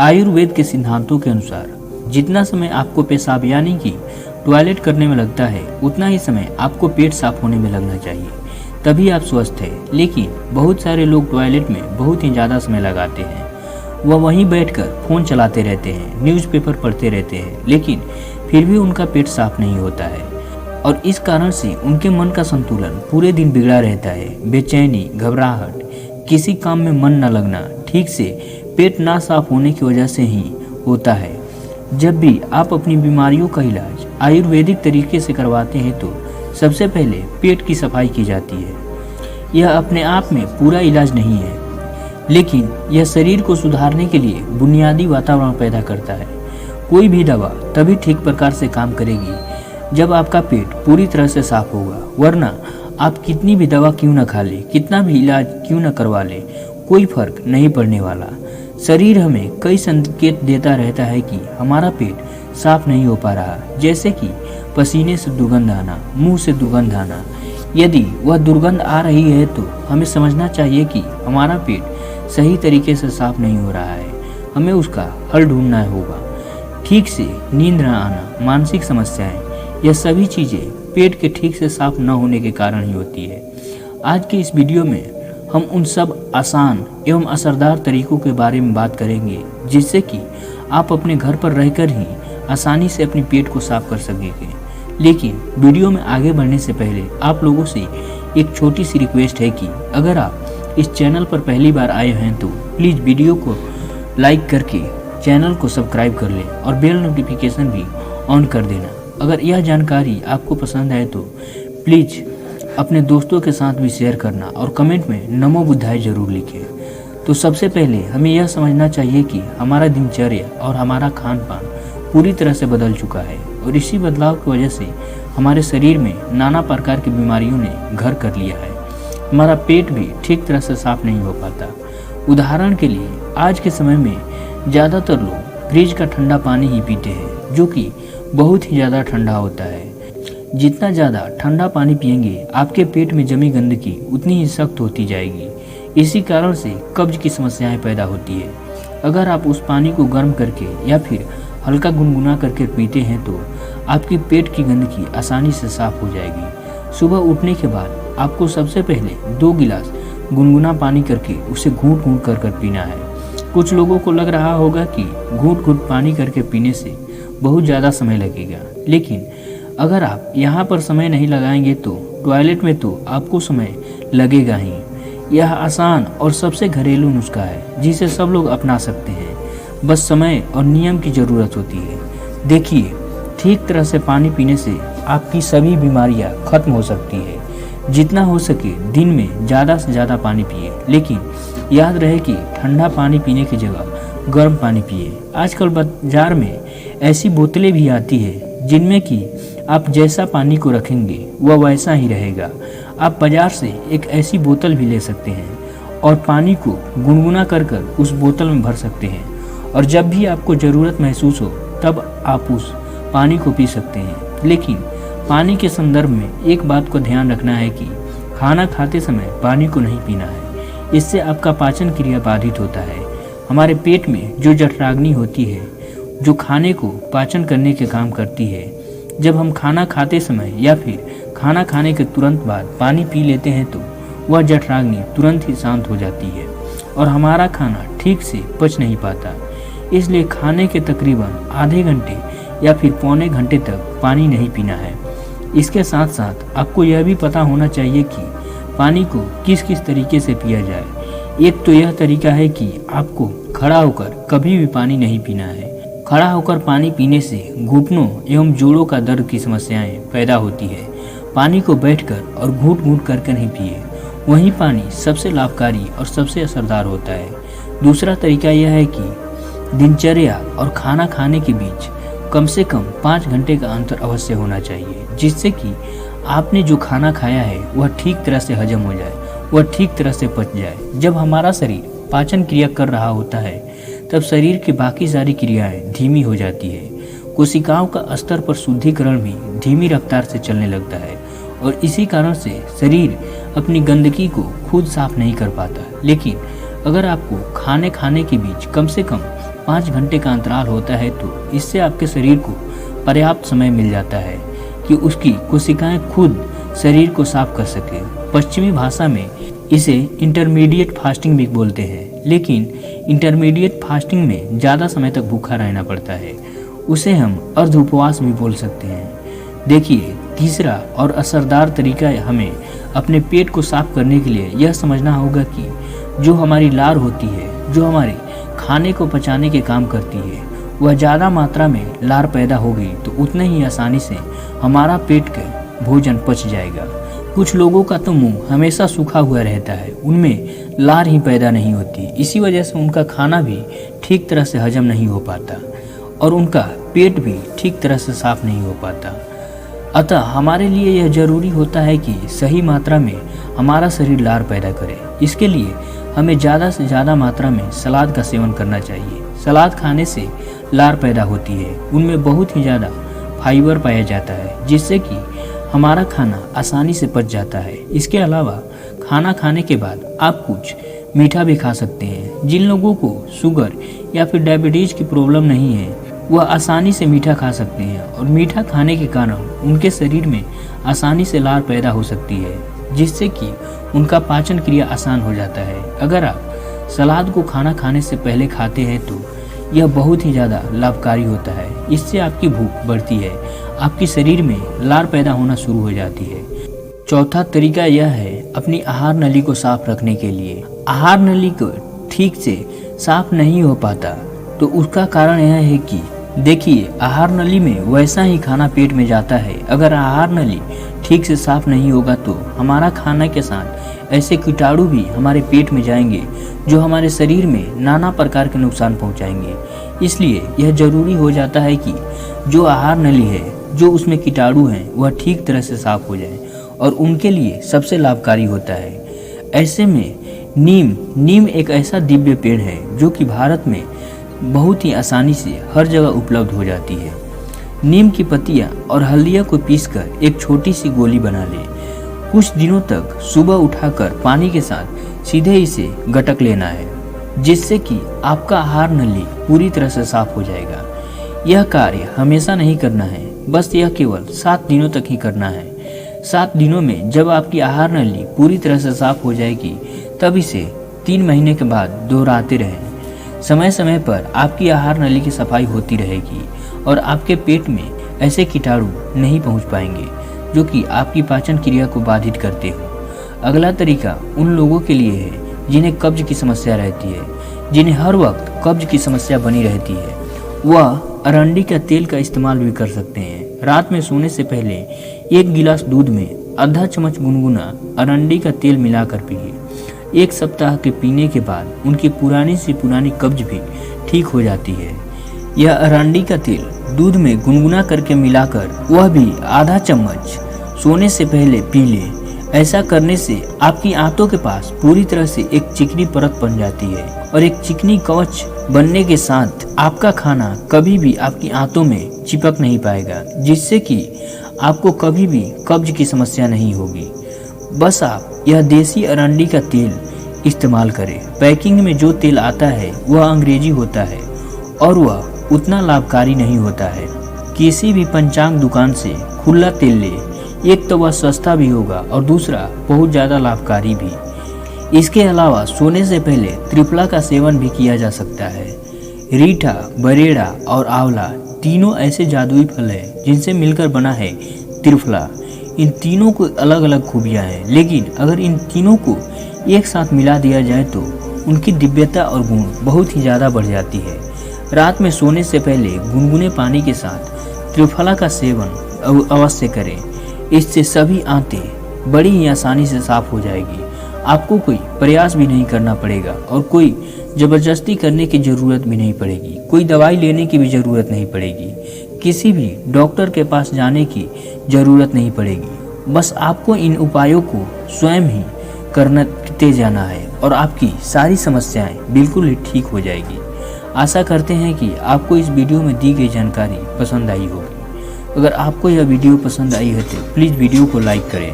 आयुर्वेद के सिद्धांतों के अनुसार जितना समय आपको पेशाब यानी कि टॉयलेट करने में लगता है उतना ही समय आपको पेट साफ होने में लगना चाहिए, तभी आप स्वस्थ हैं। लेकिन बहुत सारे लोग टॉयलेट में बहुत ही ज़्यादा समय लगाते हैं। वह वहीं बैठकर फ़ोन चलाते रहते हैं, न्यूज़पेपर पढ़ते रहते हैं, लेकिन फिर भी उनका पेट साफ नहीं होता है और इस कारण से उनके मन का संतुलन पूरे दिन बिगड़ा रहता है। बेचैनी, घबराहट, किसी काम में मन न लगना, ठीक से पेट ना साफ होने की वजह से ही होता है। जब भी आप अपनी बीमारियों का इलाज आयुर्वेदिक तरीके से करवाते हैं तो सबसे पहले पेट की सफाई की जाती है। यह अपने आप में पूरा इलाज नहीं है, लेकिन यह शरीर को सुधारने के लिए बुनियादी वातावरण पैदा करता है। कोई भी दवा तभी ठीक प्रकार से काम करेगी जब आपका पेट पूरी तरह से साफ होगा, वरना आप कितनी भी दवा क्यों न खा लें, कितना भी इलाज क्यों न करवा लें, कोई फर्क नहीं पड़ने वाला। शरीर हमें कई संकेत देता रहता है कि हमारा पेट साफ नहीं हो पा रहा, जैसे कि पसीने से दुर्गंध आना, मुंह से दुर्गंध आना। यदि वह दुर्गंध आ रही है तो हमें समझना चाहिए कि हमारा पेट सही तरीके से साफ नहीं हो रहा है, हमें उसका हल ढूंढना होगा। ठीक से नींद न आना, मानसिक समस्याएं, यह सभी चीज़ें पेट के ठीक से साफ न होने के कारण ही होती है। आज के इस वीडियो में हम उन सब आसान एवं असरदार तरीकों के बारे में बात करेंगे जिससे कि आप अपने घर पर रहकर ही आसानी से अपने पेट को साफ कर सकेंगे। लेकिन वीडियो में आगे बढ़ने से पहले आप लोगों से एक छोटी सी रिक्वेस्ट है कि अगर आप इस चैनल पर पहली बार आए हैं तो प्लीज़ वीडियो को लाइक करके चैनल को सब्सक्राइब कर लें और बेल नोटिफिकेशन भी ऑन कर देना। अगर यह जानकारी आपको पसंद है तो प्लीज़ अपने दोस्तों के साथ भी शेयर करना और कमेंट में नमो बुद्धाय जरूर लिखें। तो सबसे पहले हमें यह समझना चाहिए कि हमारा दिनचर्या और हमारा खान पान पूरी तरह से बदल चुका है और इसी बदलाव की वजह से हमारे शरीर में नाना प्रकार की बीमारियों ने घर कर लिया है। हमारा पेट भी ठीक तरह से साफ नहीं हो पाता। उदाहरण के लिए आज के समय में ज़्यादातर लोग फ्रिज का ठंडा पानी ही पीते हैं, जो कि बहुत ही ज़्यादा ठंडा होता है। जितना ज़्यादा ठंडा पानी पिएंगे आपके पेट में जमी गंदगी उतनी ही सख्त होती जाएगी। इसी कारण से कब्ज की समस्याएं पैदा होती है। अगर आप उस पानी को गर्म करके या फिर हल्का गुनगुना करके पीते हैं तो आपकी पेट की गंदगी आसानी से साफ हो जाएगी। सुबह उठने के बाद आपको सबसे पहले 2 गिलास गुनगुना पानी करके उसे घूंट घूंट कर पीना है। कुछ लोगों को लग रहा होगा कि घूंट घूंट पानी करके पीने से बहुत ज़्यादा समय लगेगा, लेकिन अगर आप यहाँ पर समय नहीं लगाएंगे तो टॉयलेट में तो आपको समय लगेगा ही। यह आसान और सबसे घरेलू नुस्खा है जिसे सब लोग अपना सकते हैं, बस समय और नियम की ज़रूरत होती है। देखिए, ठीक तरह से पानी पीने से आपकी सभी बीमारियां खत्म हो सकती है। जितना हो सके दिन में ज़्यादा से ज़्यादा पानी पिए, लेकिन याद रहे कि ठंडा पानी पीने की जगह गर्म पानी पिए। आजकल बाजार में ऐसी बोतलें भी आती है जिनमें कि आप जैसा पानी को रखेंगे वह वैसा ही रहेगा। आप बाजार से एक ऐसी बोतल भी ले सकते हैं और पानी को गुनगुना कर उस बोतल में भर सकते हैं, और जब भी आपको ज़रूरत महसूस हो तब आप उस पानी को पी सकते हैं। लेकिन पानी के संदर्भ में एक बात को ध्यान रखना है कि खाना खाते समय पानी को नहीं पीना है। इससे आपका पाचन क्रिया बाधित होता है। हमारे पेट में जो जठराग्नि होती है जो खाने को पाचन करने के काम करती है, जब हम खाना खाते समय या फिर खाना खाने के तुरंत बाद पानी पी लेते हैं तो वह जठराग्नि तुरंत ही शांत हो जाती है और हमारा खाना ठीक से पच नहीं पाता। इसलिए खाने के तकरीबन आधे घंटे या फिर पौने घंटे तक पानी नहीं पीना है। इसके साथ साथ आपको यह भी पता होना चाहिए कि पानी को किस किस तरीके से पिया जाए। एक तो यह तरीका है कि आपको खड़ा होकर कभी भी पानी नहीं पीना है। खड़ा होकर पानी पीने से घुटनों एवं जोड़ों का दर्द की समस्याएं पैदा होती है। पानी को बैठकर और घूंट घूंट कर नहीं पिए, वही पानी सबसे लाभकारी और सबसे असरदार होता है। दूसरा तरीका यह है कि दिनचर्या और खाना खाने के बीच कम से कम 5 घंटे का अंतर अवश्य होना चाहिए, जिससे कि आपने जो खाना खाया है वह ठीक तरह से हजम हो जाए, वह ठीक तरह से पच जाए। जब हमारा शरीर पाचन क्रिया कर रहा होता है तब शरीर की बाकी सारी क्रियाएं धीमी हो जाती है। कोशिकाओं का स्तर पर शुद्धिकरण भी धीमी रफ्तार से चलने लगता है और इसी कारण से शरीर अपनी गंदगी को खुद साफ नहीं कर पाता। लेकिन अगर आपको खाने के बीच कम से कम 5 घंटे का अंतराल होता है तो इससे आपके शरीर को पर्याप्त समय मिल जाता है कि उसकी कोशिकाएं खुद शरीर को साफ कर सके। पश्चिमी भाषा में इसे इंटरमीडिएट फास्टिंग भी बोलते हैं, लेकिन इंटरमीडिएट फास्टिंग में ज़्यादा समय तक भूखा रहना पड़ता है। उसे हम अर्ध उपवास भी बोल सकते हैं। देखिए, तीसरा और असरदार तरीका हमें अपने पेट को साफ करने के लिए यह समझना होगा कि जो हमारी लार होती है, जो हमारे खाने को पचाने के काम करती है, वह ज़्यादा मात्रा में लार पैदा होगी तो उतने ही आसानी से हमारा पेट का भोजन पच जाएगा। कुछ लोगों का तो मुंह हमेशा सूखा हुआ रहता है, उनमें लार ही पैदा नहीं होती। इसी वजह से उनका खाना भी ठीक तरह से हजम नहीं हो पाता और उनका पेट भी ठीक तरह से साफ नहीं हो पाता। अतः हमारे लिए यह जरूरी होता है कि सही मात्रा में हमारा शरीर लार पैदा करे। इसके लिए हमें ज़्यादा से ज़्यादा मात्रा में सलाद का सेवन करना चाहिए। सलाद खाने से लार पैदा होती है, उनमें बहुत ही ज़्यादा फाइबर पाया जाता है, जिससे कि हमारा खाना आसानी से पच जाता है। इसके अलावा खाना खाने के बाद आप कुछ मीठा भी खा सकते हैं। जिन लोगों को शुगर या फिर डायबिटीज़ की प्रॉब्लम नहीं है, वह आसानी से मीठा खा सकते हैं और मीठा खाने के कारण उनके शरीर में आसानी से लार पैदा हो सकती है, जिससे कि उनका पाचन क्रिया आसान हो जाता है। अगर आप सलाद को खाना खाने से पहले खाते हैं तो यह बहुत ही ज़्यादा लाभकारी होता है। इससे आपकी भूख बढ़ती है, आपके शरीर में लार पैदा होना शुरू हो जाती है। चौथा तरीका यह है अपनी आहार नली को साफ रखने के लिए। आहार नली को ठीक से साफ नहीं हो पाता तो उसका कारण यह है कि देखिए, आहार नली में वैसा ही खाना पेट में जाता है। अगर आहार नली ठीक से साफ नहीं होगा तो हमारा खाना के साथ ऐसे कीटाणु भी हमारे पेट में जाएंगे जो हमारे शरीर में नाना प्रकार के नुकसान पहुंचाएंगे। इसलिए यह जरूरी हो जाता है कि जो आहार नली है, जो उसमें कीटाणु हैं, वह ठीक तरह से साफ हो जाए और उनके लिए सबसे लाभकारी होता है। ऐसे में नीम एक ऐसा दिव्य पेड़ है जो कि भारत में बहुत ही आसानी से हर जगह उपलब्ध हो जाती है। नीम की पत्तियां और हल्दिया को पीसकर एक छोटी सी गोली बना लें। कुछ दिनों तक सुबह उठाकर पानी के साथ सीधे इसे गटक लेना है, जिससे कि आपका आहार नली पूरी तरह से साफ हो जाएगा। यह कार्य हमेशा नहीं करना है, बस यह केवल 7 दिनों तक ही करना है। 7 दिनों में जब आपकी आहार नली पूरी तरह से साफ हो जाएगी, तब इसे 3 महीने के बाद दोहराते रहें। समय समय पर आपकी आहार नली की सफाई होती रहेगी और आपके पेट में ऐसे कीटाणु नहीं पहुंच पाएंगे जो कि आपकी पाचन क्रिया को बाधित करते हो। अगला तरीका उन लोगों के लिए है जिन्हें कब्ज की समस्या रहती है, जिन्हें हर वक्त कब्ज की समस्या बनी रहती है। वह अरंडी का तेल का इस्तेमाल भी कर सकते हैं। रात में सोने से पहले 1 गिलास दूध में आधा चम्मच गुनगुना अरंडी का तेल मिलाकर पिए। 1 सप्ताह के पीने के बाद उनकी पुरानी से पुरानी कब्ज भी ठीक हो जाती है। यह अरंडी का तेल दूध में गुनगुना करके मिलाकर वह भी आधा चम्मच सोने से पहले पी ले। ऐसा करने से आपकी आंतों के पास पूरी तरह से एक चिकनी परत बन जाती है और एक चिकनी कवच बनने के साथ आपका खाना कभी भी आपकी आंतों में चिपक नहीं पाएगा, जिससे कि आपको कभी भी कब्ज की समस्या नहीं होगी। बस आप यह देसी अरंडी का तेल इस्तेमाल करें। पैकिंग में जो तेल आता है वह अंग्रेजी होता है और वह उतना लाभकारी नहीं होता है। किसी भी पंचांग दुकान से खुला तेल ले, एक तो वह सस्ता भी होगा और दूसरा बहुत ज़्यादा लाभकारी भी। इसके अलावा सोने से पहले त्रिफला का सेवन भी किया जा सकता है। रीठा, बरेड़ा और आंवला तीनों ऐसे जादुई फल हैं जिनसे मिलकर बना है त्रिफला। इन तीनों को अलग अलग खूबियाँ हैं, लेकिन अगर इन तीनों को एक साथ मिला दिया जाए तो उनकी दिव्यता और गुण बहुत ही ज़्यादा बढ़ जाती है। रात में सोने से पहले गुनगुने पानी के साथ त्रिफला का सेवन अवश्य करें। इससे सभी आंतें बड़ी ही आसानी से साफ हो जाएगी। आपको कोई प्रयास भी नहीं करना पड़ेगा और कोई ज़बरदस्ती करने की ज़रूरत भी नहीं पड़ेगी। कोई दवाई लेने की भी ज़रूरत नहीं पड़ेगी। किसी भी डॉक्टर के पास जाने की ज़रूरत नहीं पड़ेगी। बस आपको इन उपायों को स्वयं ही करते जाना है और आपकी सारी समस्याएं बिल्कुल ही ठीक हो जाएगी। आशा करते हैं कि आपको इस वीडियो में दी गई जानकारी पसंद आई होगी। अगर आपको यह वीडियो पसंद आई है तो प्लीज़ वीडियो को लाइक करें।